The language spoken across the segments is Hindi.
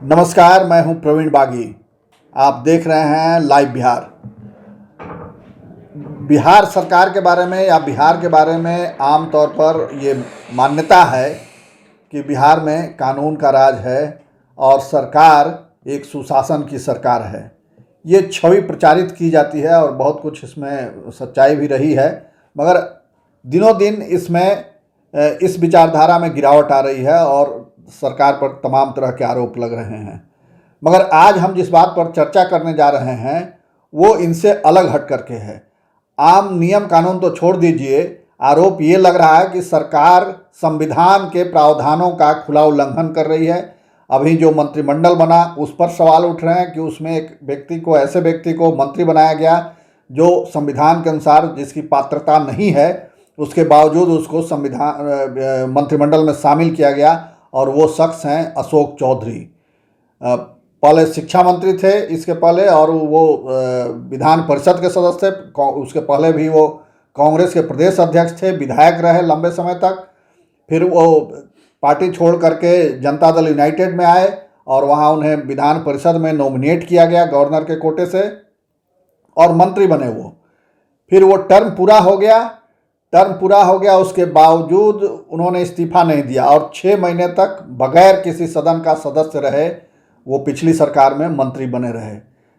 नमस्कार, मैं हूं प्रवीण बागी। आप देख रहे हैं लाइव बिहार। बिहार सरकार के बारे में या बिहार के बारे में आमतौर पर ये मान्यता है कि बिहार में कानून का राज है और सरकार एक सुशासन की सरकार है। ये छवि प्रचारित की जाती है और बहुत कुछ इसमें सच्चाई भी रही है, मगर दिनों दिन इसमें इस विचारधारा में गिरावट आ रही है और सरकार पर तमाम तरह के आरोप लग रहे हैं। मगर आज हम जिस बात पर चर्चा करने जा रहे हैं वो इनसे अलग हट करके है। आम नियम कानून तो छोड़ दीजिए, आरोप ये लग रहा है कि सरकार संविधान के प्रावधानों का खुला उल्लंघन कर रही है। अभी जो मंत्रिमंडल बना उस पर सवाल उठ रहे हैं कि उसमें एक ऐसे व्यक्ति को मंत्री बनाया गया जो संविधान के अनुसार जिसकी पात्रता नहीं है, उसके बावजूद उसको संविधान मंत्रिमंडल में शामिल किया गया और वो शख्स हैं अशोक चौधरी। पहले शिक्षा मंत्री थे इसके पहले, और वो विधान परिषद के सदस्य थे। उसके पहले भी वो कांग्रेस के प्रदेश अध्यक्ष थे, विधायक रहे लंबे समय तक। फिर वो पार्टी छोड़ करके जनता दल यूनाइटेड में आए और वहाँ उन्हें विधान परिषद में नॉमिनेट किया गया गवर्नर के कोटे से और मंत्री बने वो। फिर वो टर्म पूरा हो गया, उसके बावजूद उन्होंने इस्तीफा नहीं दिया और 6 महीने तक बगैर किसी सदन का सदस्य रहे वो पिछली सरकार में मंत्री बने रहे।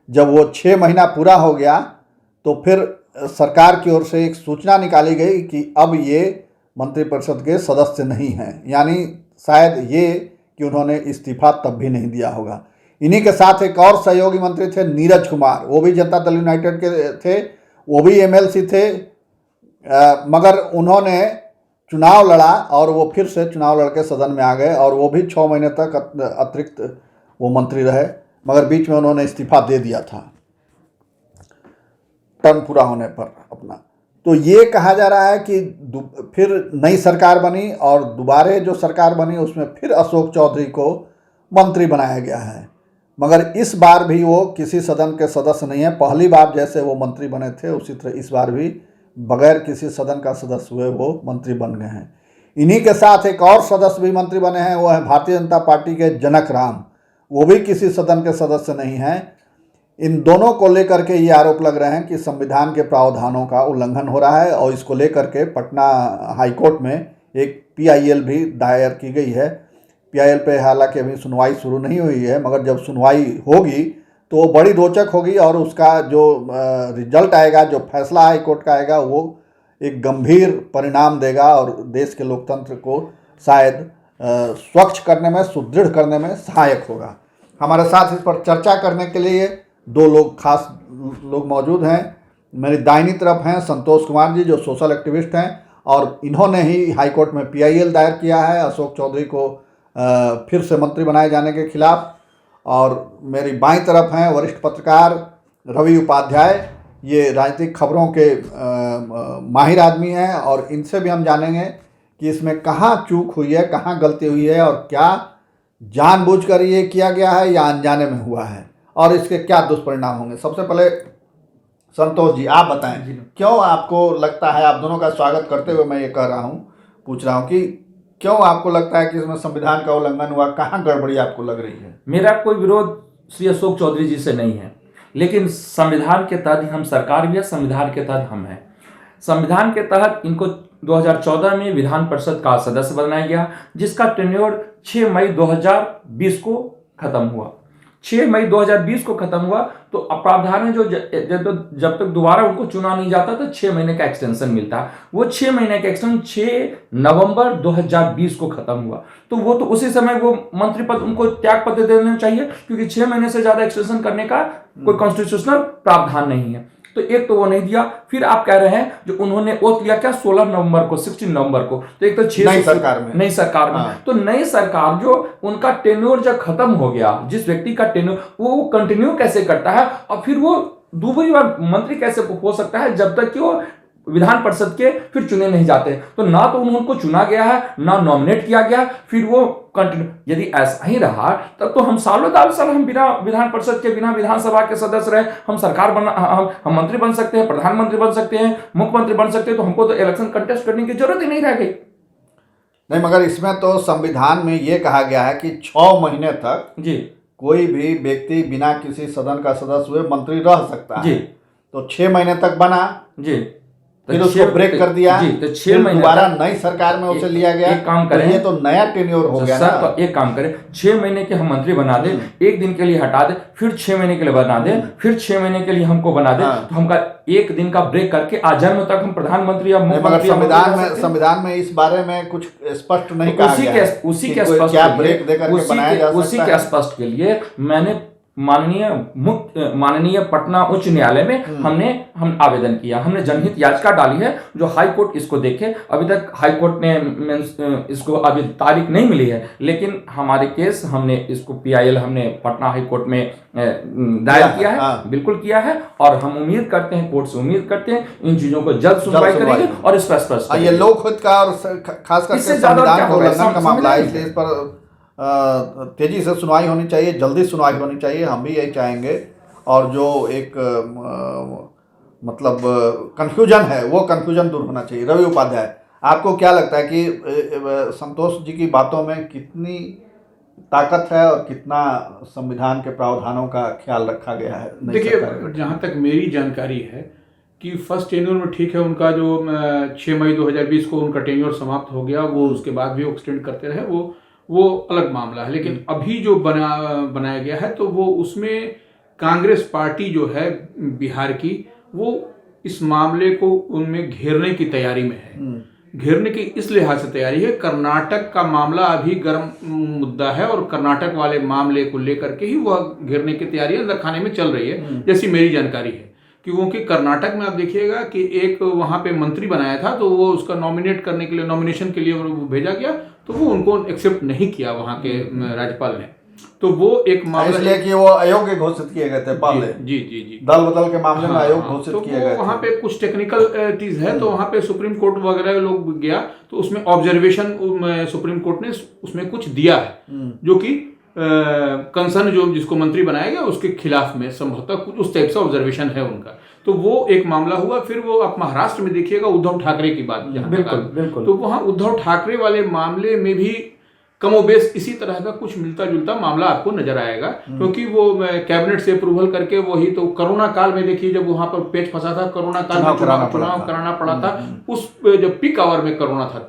जब वो 6 महीना पूरा हो गया तो फिर सरकार की ओर से एक सूचना निकाली गई कि अब ये मंत्रिपरिषद के सदस्य नहीं हैं, यानी शायद ये कि उन्होंने इस्तीफा तब भी नहीं दिया होगा। इन्हीं के साथ एक और सहयोगी मंत्री थे नीरज कुमार, वो भी जनता दल यूनाइटेड के थे, वो भी एमएलसी थे, मगर उन्होंने चुनाव लड़ा और वो फिर से चुनाव लड़के सदन में आ गए और वो भी 6 महीने तक अतिरिक्त वो मंत्री रहे, मगर बीच में उन्होंने इस्तीफा दे दिया था टर्म पूरा होने पर अपना। तो ये कहा जा रहा है कि फिर नई सरकार बनी और दोबारे जो सरकार बनी उसमें फिर अशोक चौधरी को मंत्री बनाया गया है, मगर इस बार भी वो किसी सदन के सदस्य नहीं है। पहली बार जैसे वो मंत्री बने थे उसी तरह इस बार भी बगैर किसी सदन का सदस्य हुए वो मंत्री बन गए हैं। इन्हीं के साथ एक और सदस्य भी मंत्री बने हैं, वो है भारतीय जनता पार्टी के जनक राम, वो भी किसी सदन के सदस्य नहीं हैं। इन दोनों को लेकर के ये आरोप लग रहे हैं कि संविधान के प्रावधानों का उल्लंघन हो रहा है और इसको लेकर के पटना हाईकोर्ट में एक पीआईएल भी दायर की गई है। पीआईएल पे हालांकि अभी सुनवाई शुरू नहीं हुई है, मगर जब सुनवाई होगी तो वो बड़ी रोचक होगी और उसका जो रिजल्ट आएगा, जो फैसला हाई कोर्ट का आएगा, वो एक गंभीर परिणाम देगा और देश के लोकतंत्र को शायद स्वच्छ करने में, सुदृढ़ करने में सहायक होगा। हमारे साथ इस पर चर्चा करने के लिए 2 लोग खास लोग मौजूद हैं। मेरी दाहिनी तरफ हैं संतोष कुमार जी, जो सोशल एक्टिविस्ट हैं और इन्होंने ही हाई कोर्ट में पीआईएल दायर किया है अशोक चौधरी को फिर से मंत्री बनाए जाने के खिलाफ। और मेरी बाईं तरफ हैं वरिष्ठ पत्रकार रवि उपाध्याय, ये राजनीतिक खबरों के माहिर आदमी हैं और इनसे भी हम जानेंगे कि इसमें कहाँ चूक हुई है, कहाँ गलती हुई है और क्या जानबूझकर ये किया गया है या अनजाने में हुआ है और इसके क्या दुष्परिणाम होंगे। सबसे पहले संतोष जी आप बताएं, क्यों आपको लगता है, आप दोनों का स्वागत करते हुए मैं ये कह रहा हूँ, पूछ रहा हूँ कि क्यों आपको लगता है कि इसमें संविधान का उल्लंघन हुआ, कहाँ गड़बड़ी आपको लग रही है? मेरा कोई विरोध श्री अशोक चौधरी जी से नहीं है, लेकिन संविधान के तहत हम सरकार भी है, संविधान के तहत हम हैं। संविधान के तहत इनको 2014 में विधान परिषद का सदस्य बनाया गया, जिसका टेन्योर 6 मई 2020 को खत्म हुआ। 6 मई 2020 को खत्म हुआ तो प्रावधान है जो जब तक दोबारा उनको चुना नहीं जाता तो 6 महीने का एक्सटेंशन मिलता है। वो 6 महीने का एक्सटेंशन 6 नवंबर 2020 को खत्म हुआ, तो वो तो उसी समय वो मंत्री पद उनको त्याग पत्र देना चाहिए, क्योंकि 6 महीने से ज्यादा एक्सटेंशन करने का कोई कॉन्स्टिट्यूशनल प्रावधान नहीं है। तो एक तो वो नहीं दिया, फिर आप कह रहे हैं जो उन्होंने ओथ लिया क्या 16 नवंबर को, 16 नवंबर को, तो एक तो नई सरकार में हाँ। तो नई सरकार जो उनका टेन्योर जब खत्म हो गया, जिस व्यक्ति का टेन्योर वो कंटिन्यू कैसे करता है और फिर वो दूसरी बार मंत्री कैसे हो सकता है जब तक कि वो विधान परिषद के फिर चुने नहीं जाते। तो ना तो उनको चुना गया है, ना नॉमिनेट किया गया, फिर वो कंटिन्यू। यदि ऐसा ही रहा तब तो हम सालों साल हम बिना विधान परिषद के, बिना विधानसभा के सदस्य रहे, हम सरकार बना, हम मंत्री बन सकते हैं, प्रधानमंत्री बन सकते हैं, मुख्यमंत्री बन सकते हैं, तो हमको तो इलेक्शन कंटेस्ट करने की जरूरत ही नहीं रह गई। नहीं, मगर इसमें तो संविधान में ये कहा गया है कि 6 महीने तक जी कोई भी व्यक्ति बिना किसी सदन का सदस्य हुए मंत्री रह सकता जी। है। तो 6 महीने तक बना, जी, फिर उसको ब्रेक कर दिया जी, तो 6 फिर महीने दोबारा नई सरकार में उसे लिया गया। एक काम तो करें, ये तो नया टेन्योर हो गया सर। ना। तो एक काम करें, 6 महीने के हम मंत्री बना दे, एक दिन के लिए हटा दे, फिर 6 महीने के लिए बना दे, फिर 6 महीने के लिए हमको बना दे, तो हमका एक दिन का ब्रेक करके आजन्म तक हम प्रधानमंत्री या मुख्यमंत्री। संविधान में इस बारे में कुछ स्पष्ट नहीं कहा गया है। उसी के स्पष्ट क्या ब्रेक देकर के बनाया जा सकता है। उसी के स्पष्ट के लिए मैंने माननीय पटना उच्च न्यायालय में हम आवेदन किया, हमने जनहित याचिका डाली है जो हाई कोर्ट इसको देखे। अभी तक हाई कोर्ट ने इसको अभी तारीख नहीं मिली है, लेकिन हमारे केस हमने इसको PIL हमने पटना हाई कोर्ट में दायर किया है, बिल्कुल किया है। और हम उम्मीद करते हैं, कोर्ट से उम्मीद करते हैं इन चीजों को जल्द सुनवाई करेंगे और स्पष्ट। ये लोक हित का और खास करके संविधान के उल्लंघन का मामला है, इसलिए इस पर तेजी से सुनवाई होनी चाहिए, जल्दी सुनवाई होनी चाहिए। हम भी यही चाहेंगे। और जो एक मतलब कन्फ्यूजन है वो कन्फ्यूजन दूर होना चाहिए। रवि उपाध्याय, आपको क्या लगता है कि संतोष जी की बातों में कितनी ताकत है और कितना संविधान के प्रावधानों का ख्याल रखा गया है? देखिए, जहाँ तक मेरी जानकारी है कि फर्स्ट टेन्योर में ठीक है, उनका जो 6 मई 2020 को उनका टेन्योर समाप्त हो गया, वो उसके बाद भी एक्सटेंड करते रहे, वो अलग मामला है। लेकिन अभी जो बनाया गया है तो वो उसमें कांग्रेस पार्टी जो है बिहार की, वो इस मामले को उनमें घेरने की तैयारी में है। घेरने की इस लिहाज से तैयारी है, कर्नाटक का मामला अभी गर्म मुद्दा है और कर्नाटक वाले मामले को लेकर के ही वह घेरने की तैयारी अंदर खाने में चल रही है, जैसी मेरी जानकारी है। क्योंकि कर्नाटक में आप देखिएगा कि एक वहाँ पे मंत्री बनाया था, तो वो उसका नॉमिनेट करने के लिए, नॉमिनेशन के लिए वो भेजा गया, तो वो उनको एक्सेप्ट नहीं किया वहाँ के राज्यपाल ने। तो वो एक मामला, इसलिए कि वो अयोग्य घोषित किए गए थे पहले। जी दल बदल के मामले में अयोग्य घोषित किए गए थे। वहाँ पे कुछ टेक्निकल चीज है, तो वहाँ पे सुप्रीम कोर्ट वगैरह लोग गया, तो उसमें ऑब्जर्वेशन सुप्रीम कोर्ट ने उसमें कुछ दिया है, जो कि कंसर्न जो जिसको मंत्री बनाया गया उसके खिलाफ में संभवतः कुछ उस टाइप से ऑब्जर्वेशन है उनका। तो वो एक मामला हुआ। फिर वो आप महाराष्ट्र में देखिएगा उद्धव ठाकरे की बात, बिल्कुल। तो वहाँ उद्धव ठाकरे वाले मामले में भी कमोबेश इसी तरह का कुछ मिलता जुलता मामला आपको नजर आएगा, क्योंकि वो कैबिनेट से अप्रूवल करके वही तो कोरोना काल में देखिए, जब वहां पर पेच फंसा था, कोरोना काल में चुनाव कराना पड़ा था, उस जब पीक आवर में कोरोना था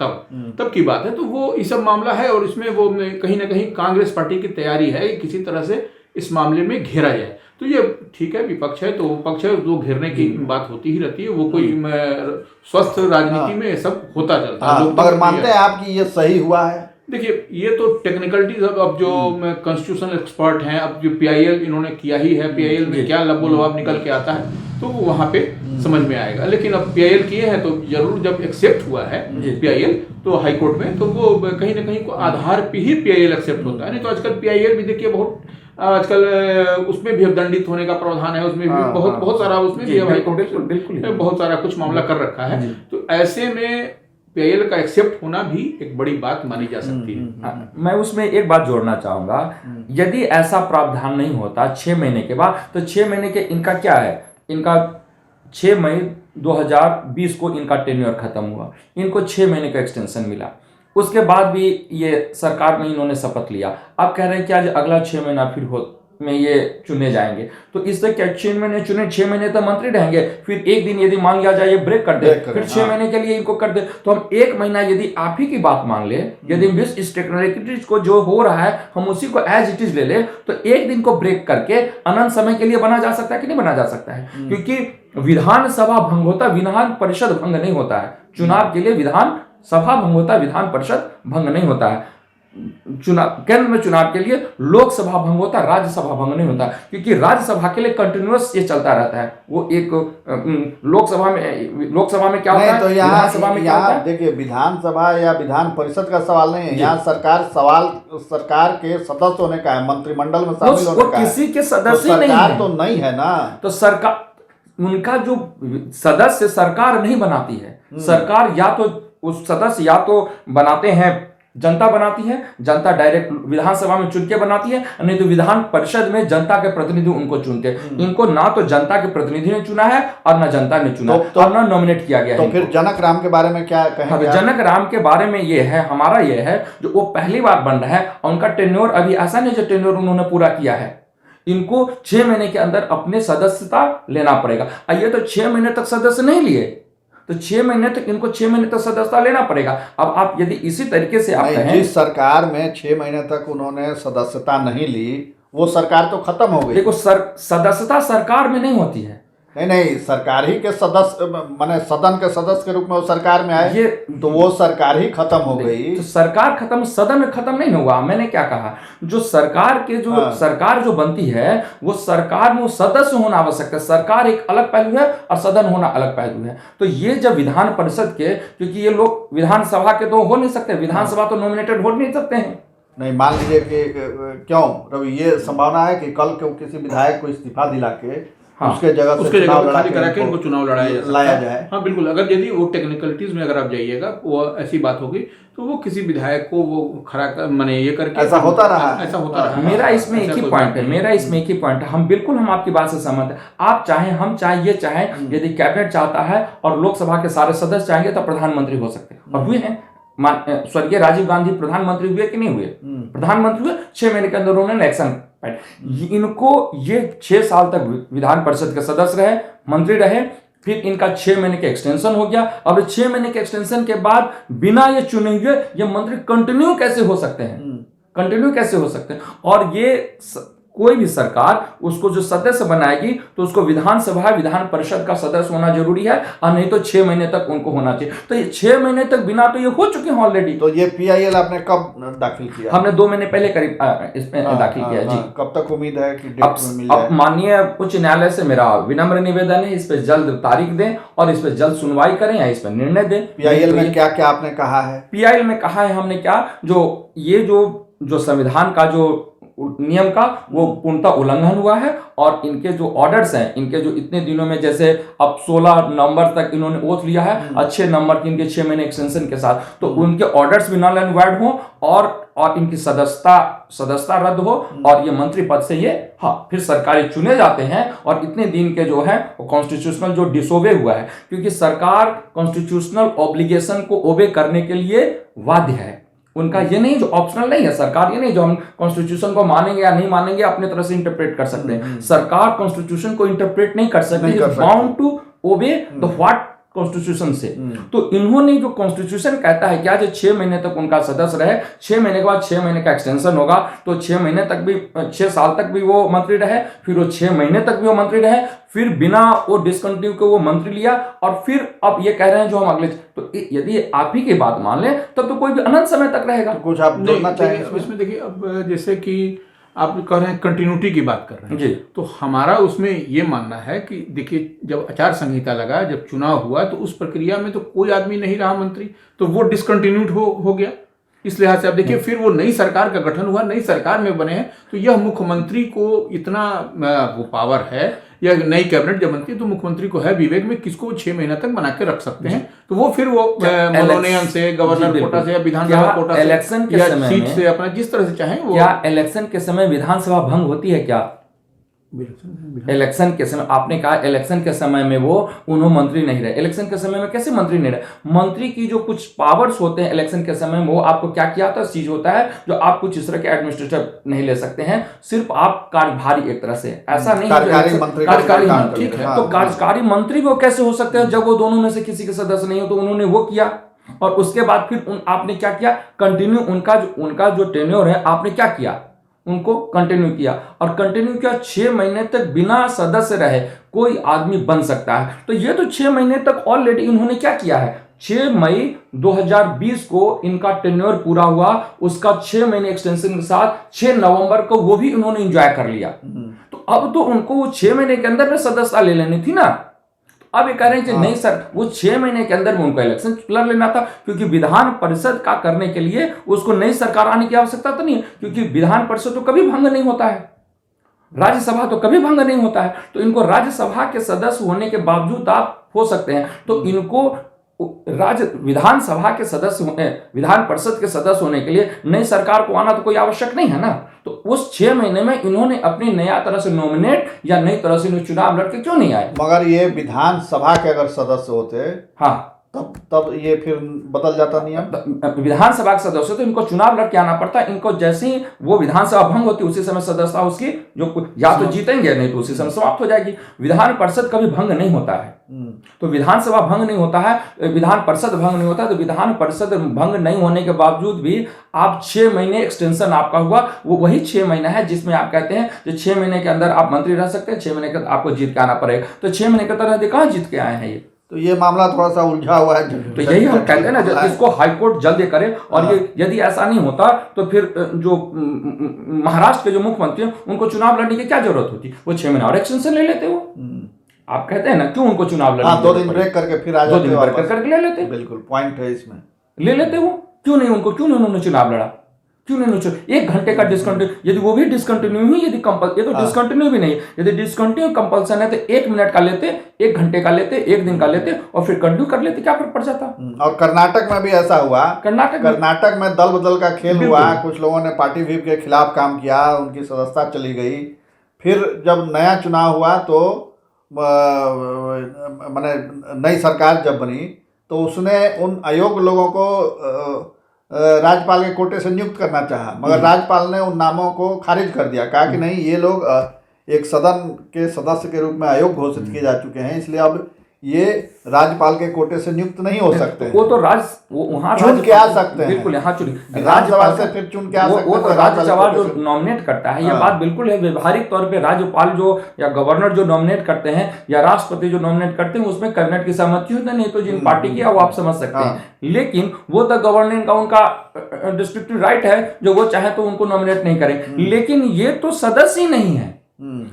तब की बात है। तो वो ये सब मामला है और इसमें वो कहीं ना कहीं कांग्रेस पार्टी की तैयारी है कि किसी तरह से इस मामले में घेरा जाए। तो ये ठीक है, विपक्ष है तो विपक्ष है, जो घेरने की बात होती ही रहती है, वो कोई स्वस्थ राजनीति में सब होता चलता है। मगर मानते हैं आप कि ये सही हुआ है? देखिए, ये तो टेक्निकलिटीज अब जो कॉन्स्टिट्यूशनल एक्सपर्ट हैं, अब जो PIL इन्होंने किया ही है, PIL में क्या लबो लबाब निकल के आता है तो वो वहाँ पे समझ में आएगा। लेकिन अब PIL किए हैं तो जरूर जब एक्सेप्ट हुआ है PIL तो हाई कोर्ट में, तो वो कहीं ना कहीं को आधार पे ही PIL एक्सेप्ट होता है। नहीं तो आजकल PIL भी देखिए बहुत, आजकल उसमें भी अब दंडित होने का प्रावधान है, उसमें भी बहुत सारा, उसमें भी हाई कोर्ट बहुत सारा कुछ मामला कर रखा है। तो ऐसे में PIL का एक्सेप्ट होना भी एक बड़ी बात मानी जा सकती है। मैं उसमें एक बात जोड़ना चाहूंगा, यदि ऐसा प्रावधान नहीं होता 6 महीने के बाद, तो 6 महीने के इनका क्या है, इनका 6 मई 2020 को इनका टेन्योर खत्म हुआ, इनको 6 महीने का एक्सटेंशन मिला। उसके बाद भी ये सरकार में इन्होंने शपथ लिया, अब कह रहे हैं कि आज अगला 6 महीना फिर में ये चुने जाएंगे। तो इससे क्या 6 महीने चुने, 6 महीने तो मंत्री रहेंगे, फिर एक दिन यदि मान लिया जाए ये ब्रेक कर दे, फिर 6 महीने के लिए इनको कर दे, तो हम 1 महीना यदि आप ही की बात मान ले, यदि इस टेक्नोलॉजी को जो हो रहा है हम उसी को एज इट इज ले ले, तो एक दिन को ब्रेक करके अनंत समय के लिए बना जा सकता है कि नहीं बना जा सकता है? क्योंकि विधानसभा भंग होता, विधान परिषद भंग नहीं होता है। चुनाव के लिए विधान सभा भंग होता है, विधान परिषद भंग नहीं होता है। चुनाव, केंद्र में चुनाव के लिए लोकसभा भंग होता है, राज्यसभा भंग नहीं होता, क्योंकि राज्यसभा के लिए कंटिन्यूअस ये चलता रहता है। वो एक लोकसभा में क्या होता है, तो विधानसभा में क्या होता है? देखिए, विधानसभा या विधान परिषद का सवाल नहीं है यहाँ, सरकार के सदस्य होने का है, मंत्रिमंडल में शामिल होने का है। किसी के सदस्य नहीं है, तो नहीं है ना, तो सरकार, उनका जो सदस्य सरकार नहीं बनाती है, सरकार या तो उस सदस्य या तो बनाते हैं जनता बनाती है, जनता डायरेक्ट विधानसभा में चुन के बनाती है, नहीं तो विधान परिषद में जनता के प्रतिनिधि उनको चुनते हैं। इनको ना तो जनता के प्रतिनिधि ने चुना है और ना जनता ने चुना और ना नॉमिनेट किया गया है। तो फिर जनक राम के बारे में क्या कहेंगे? जनक राम के बारे में ये है, हमारा ये है, जो वो पहली बार बन रहा है और उनका टेन्योर अभी ऐसा नहीं जो टेन्योर उन्होंने पूरा किया है। इनको 6 महीने के अंदर अपने सदस्यता लेना पड़ेगा। ये तो 6 महीने तक सदस्य नहीं लिए, तो 6 महीने तक इनको 6 महीने तक सदस्यता लेना पड़ेगा। अब आप यदि इसी तरीके से आप कहें, जिस सरकार में 6 महीने तक उन्होंने सदस्यता नहीं ली, वो सरकार तो खत्म हो गई। देखो सदस्यता सरकार में नहीं होती है। नहीं, सरकार ही के सदस्य, माने सदन के सदस्य के रूप में वो सरकार में आए, ये तो वो सरकार ही खत्म हो गई। तो सरकार खत्म, सदन में खत्म नहीं हुआ। मैंने क्या कहा, जो सरकार के जो सरकार जो बनती है, वो सरकार में सदस्य होना आवश्यक है। सरकार एक अलग पहलू है और सदन होना अलग पहलू है। तो ये जब विधान परिषद के, क्योंकि ये लोग विधानसभा के तो हो नहीं सकते, विधानसभा तो नॉमिनेटेड हो नहीं सकते हैं। नहीं, मान लीजिए कि क्यों रवि, ये संभावना है कि कल को किसी विधायक को इस्तीफा दिला के उसके जगह खाली करा के इनको चुनाव लाया जाए। हाँ बिल्कुल, अगर यदि वो टेक्निकलिटीज में अगर आप जाइएगा, वो ऐसी बात होगी तो वो किसी विधायक को वो खड़ा माने ये करके ऐसा होता रहा। मेरा इसमें एक ही पॉइंट है, हम बिल्कुल हम आपकी बात से सहमत है। आप चाहे, हम चाहे, ये चाहे, यदि कैबिनेट चाहता है और लोकसभा के सारे सदस्य चाहेंगे तो प्रधानमंत्री हो सकते हैं, और हुए हैं। स्वर्गीय राजीव गांधी प्रधानमंत्री हुए कि नहीं हुए? प्रधानमंत्री हुए, 6 महीने के अंदर उन्होंने इलेक्शन। इनको ये 6 साल तक विधान परिषद के सदस्य रहे, मंत्री रहे, फिर इनका 6 महीने के एक्सटेंशन हो गया। अब 6 महीने के एक्सटेंशन के बाद बिना ये चुने हुए ये मंत्री कंटिन्यू कैसे हो सकते हैं? और ये कोई भी सरकार उसको जो सदस्य बनाएगी तो उसको विधानसभा विधान परिषद का सदस्य होना जरूरी है, और नहीं तो 6 महीने तक उनको होना चाहिए। तो ये 6 महीने तक बिना तो ये हो चुके हैं ऑलरेडी। तो ये PIL आपने कब दाखिल किया? हमने 2 महीने पहले करीब इसमें दाखिल किया जी। कब तक उम्मीद है कि डेट मिल जाए? अब माननीय उच्च न्यायालय से मेरा विनम्र निवेदन है, इस पे जल्द तारीख दें और इस पे जल्द सुनवाई करें या इस पे निर्णय दें। PIL में क्या क्या आपने कहा है? PIL में कहा है हमने क्या, जो संविधान का जो नियम का वो पूर्णतः उल्लंघन हुआ है, और इनके जो ऑर्डर्स हैं, इनके जो इतने दिनों में, जैसे अब 16 नवंबर तक इन्होंने ओथ लिया है, अच्छे नंबर की इनके 6 महीने एक्सटेंशन के साथ, तो उनके ऑर्डर्स भी नल एंड वॉइड हो और इनकी सदस्यता रद्द हो, और ये मंत्री पद से ये फिर सरकारी चुने जाते हैं। और इतने दिन के जो है वो कॉन्स्टिट्यूशनल जो डिसोबे हुआ है, क्योंकि सरकार कॉन्स्टिट्यूशनल ऑब्लिगेशन को ओबे करने के लिए बाध्य है। उनका ये नहीं, जो ऑप्शनल नहीं है सरकार, ये नहीं जो हम कॉन्स्टिट्यूशन को मानेंगे या नहीं मानेंगे अपने तरह से इंटरप्रेट कर सकते हैं। सरकार कॉन्स्टिट्यूशन को इंटरप्रेट नहीं कर सकती, bound to obey the what constitution से। तो इन्होंने जो कॉन्स्टिट्यूशन कहता है क्या, जो 6 महीने तक उनका सदस्य रहे, 6 महीने के बाद 6 महीने का एक्सटेंशन होगा, तो 6 महीने तक भी, 6 साल तक भी वो मंत्री रहे, फिर वो 6 महीने तक भी वो मंत्री रहे, फिर बिना वो डिसकंटिन्यू के वो मंत्री लिया, और फिर अब ये कह रहे हैं जो हम अगले, तो यदि आप ही की बात मान लें तब तो कोई भी अनंत समय तक रहेगा। तो कुछ आप जोड़ना चाहेंगे इसमें? देखिए, अब जैसे कि आप कह रहे हैं कंटिन्यूटी की बात कर रहे हैं जी, तो हमारा उसमें ये मानना है कि देखिए, जब आचार संहिता लगा, जब चुनाव हुआ, तो उस प्रक्रिया में तो कोई आदमी नहीं रहा मंत्री, तो वो डिसकंटिन्यूड हो गया। इस लिहाज से आप देखिए, फिर वो नई सरकार का गठन हुआ, नई सरकार में बने हैं, तो यह मुख्यमंत्री को इतना वो पावर है, या नई कैबिनेट जब बनती है तो मुख्यमंत्री को है विवेक में किसको 6 महीना तक बना के रख सकते हैं, तो वो फिर वो मनोनयन से, गवर्नर कोटा से या विधानसभा कोटा से, इलेक्शन के समय सीट से, अपना जिस तरह से चाहे वो। क्या इलेक्शन के समय विधानसभा भंग होती है क्या? इलेक्शन के समय, आपने कहा इलेक्शन के समय में वो उन्होंने मंत्री नहीं रहे, इलेक्शन के समय में कैसे मंत्री नहीं रहे? मंत्री की जो कुछ पावर्स होते हैं इलेक्शन के समय में, वो आपको क्या किया होता है, चीज होता है जो आप कुछ इस तरह के एडमिनिस्ट्रेटिव नहीं ले सकते हैं, सिर्फ आप कार्यभारी एक तरह से, ऐसा नहीं कार्यकारी मंत्री, ठीक है। तो कार्यकारी मंत्री वो कैसे हो सकते हैं जब वो दोनों में से किसी के सदस्य नहीं हो? तो उन्होंने वो किया, और उसके बाद फिर आपने क्या किया, कंटिन्यू उनका जो टेन्योर है, आपने क्या किया, उनको कंटिन्यू किया, और कंटिन्यू किया 6 महीने तक बिना सदस्य रहे कोई आदमी बन सकता है। तो ये तो 6 महीने तक ऑलरेडी इन्होंने क्या किया है, 6 मई 2020 को इनका टेन्योर पूरा हुआ, उसका 6 महीने एक्सटेंशन के साथ 6 नवंबर को वो भी इन्होंने एंजॉय कर लिया। तो अब तो उनको वो 6 महीने के अंदर में सदस्यता ले लेनी थी ना। अब ये कह रहे हैं कि नहीं सर, वो 6 महीने के अंदर में उनको इलेक्शन लड़ लेना था, क्योंकि विधान परिषद का करने के लिए उसको नई सरकार आने की आवश्यकता तो नहीं है, क्योंकि विधान परिषद तो कभी भंग नहीं होता है, राज्यसभा तो कभी भंग नहीं होता है। तो इनको राज्यसभा के सदस्य होने के बावजूद आप हो सकते हैं, तो इनको विधानसभा के सदस्य होने, विधान परिषद के सदस्य होने के लिए नई सरकार को आना तो कोई आवश्यक नहीं है ना। तो उस 6 महीने में इन्होंने अपनी नया तरह से नॉमिनेट या नई तरह से चुनाव लड़के क्यों नहीं आए? मगर ये विधानसभा के अगर सदस्य होते, हाँ, तब ये फिर बदल जाता नियम। विधानसभा के सदस्य तो इनको चुनाव लड़के आना पड़ता है। इनको जैसे ही वो विधानसभा भंग होती है उसी समय सदस्यता उसकी जो या तो जीतेंगे नहीं तो उसी समय समाप्त हो जाएगी। विधान परिषद कभी भंग नहीं होता है। तो विधानसभा भंग नहीं होता है, विधान परिषद भंग नहीं होता है। तो विधान परिषद भंग नहीं होने के बावजूद भी आप 6 महीने एक्सटेंशन आपका हुआ, वो वही 6 महीना है जिसमें आप कहते हैं जो 6 महीने के अंदर आप मंत्री रह सकते हैं, 6 महीने के अंदर आपको जीत के आना पड़ेगा। तो 6 महीने के तरह कहाँ जीत के आए हैं ये? तो ये मामला थोड़ा सा उलझा हुआ है। तो यही हम कहते हैं ना, इसको हाईकोर्ट जल्दी करे। और ये यदि ऐसा नहीं होता तो फिर जो महाराष्ट्र के जो मुख्यमंत्री हैं उनको चुनाव लड़ने की क्या जरूरत होती? वो 6 महीना और एक्सटेंशन ले लेते। वो आप कहते हैं ना क्यों उनको चुनाव लड़ने? 2 दिन ब्रेक करके फिर आ जाते, 2 दिन ब्रेक करके ले लेते। बिल्कुल पॉइंट है इसमें, ले लेते। वो क्यों नहीं उन्होंने चुनाव लड़ा? क्यों नहीं? 1 घंटे का डिसकंटिन्यू, यदि वो भी डिसकंटिन्यू ही, यदि ये तो डिसकंटिन्यू भी नहीं है। यदि डिसकंटिन्यू कंपल्सन है तो 1 मिनट का लेते, 1 घंटे का लेते, 1 दिन का लेते और फिर कंटिन्यू कर लेते, क्या फर्क पड़ जाता? और कर्नाटक में भी ऐसा हुआ। कर्नाटक में दल बदल का खेल हुआ। कुछ लोगों ने पार्टी व्हिप के खिलाफ काम किया, उनकी सदस्यता चली गई। फिर जब नया चुनाव हुआ तो माने नई सरकार जब बनी तो उसने उन अयोग्य लोगों को राज्यपाल के कोटे से नियुक्त करना चाहा, मगर राज्यपाल ने उन नामों को खारिज कर दिया। कहा कि नहीं, ये लोग एक सदन के सदस्य के रूप में अयोग्य घोषित किए जा चुके हैं, इसलिए अब ये राज्यपाल के कोटे से नियुक्त नहीं हो सकते। वो तो वहाँ चुन के आ सकते हैं। बिल्कुल, यहाँ राज्यपाल से फिर चुन के आ सकते हैं। वो तो राज्यपाल जो नॉमिनेट करता है, यह बात बिल्कुल है। व्यवहारिक तौर पे राज्यपाल जो या गवर्नर जो नॉमिनेट करते हैं या राष्ट्रपति जो नॉमिनेट करते हैं उसमें कैबिनेट की सहमति होती नहीं, तो जिन पार्टी की है वो आप समझ सकते हैं। लेकिन वो तो गवर्निंग का उनका डिस्ट्रिक्टिव राइट है, जो वो चाहे तो उनको नॉमिनेट नहीं करें। लेकिन ये तो सदस्य ही नहीं है।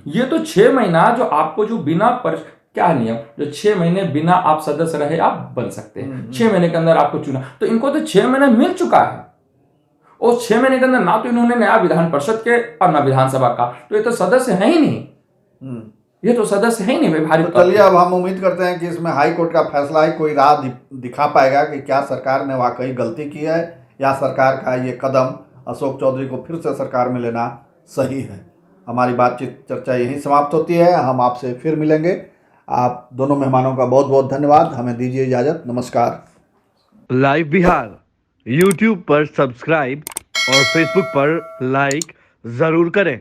ये तो 6 महीना जो आपको जो बिना क्या नियम, जो 6 महीने बिना आप सदस्य रहे आप बन सकते हैं, 6 महीने के अंदर आपको चुना। तो इनको तो 6 महीने मिल चुका है और 6 महीने के अंदर ना तो इन्होंने नया विधान परिषद के और ना विधानसभा का, तो ये तो सदस्य है ही नहीं। ये तो सदस्य है ही नहीं व्यवहारिक। तो चलिए, अब हम उम्मीद करते हैं कि इसमें हाई कोर्ट का फैसला ही कोई राह दिखा पाएगा कि क्या सरकार ने वाकई गलती की है या सरकार का ये कदम अशोक चौधरी को फिर से सरकार में लेना सही है। हमारी बातचीत चर्चा यहीं समाप्त होती है। हम आपसे फिर मिलेंगे। आप दोनों मेहमानों का बहुत बहुत धन्यवाद। हमें दीजिए इजाज़त। नमस्कार। लाइव बिहार यूट्यूब पर सब्सक्राइब और फेसबुक पर लाइक ज़रूर करें।